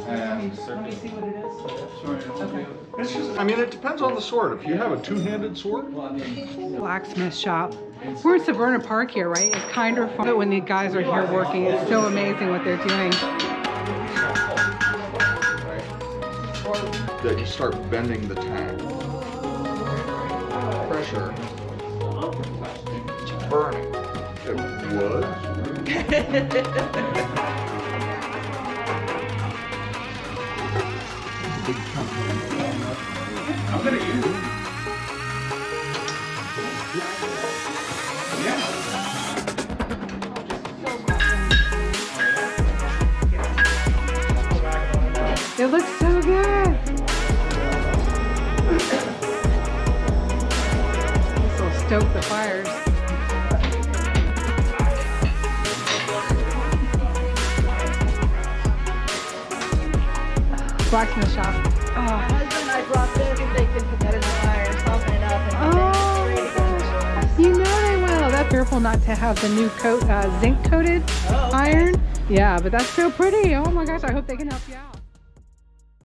And Let me see what it is. Okay. it's just, I mean, it depends on the sword. If you have a two-handed sword, Blacksmith shop. We're in Severna Park here, right? It's kind of fun when the guys are here working. It's so amazing what they're doing. that you start bending the tang. Pressure. It's burning. It was. I'm gonna use it. It looks so good. This will stoke the fires. Blacksmith shop. My husband and I brought this if they could put that in the fire, soften it up, and then ready to go. You know they will. That's careful not to have the new coat, zinc coated iron. Yeah, but that's so pretty. Oh my gosh, I hope they can help you out.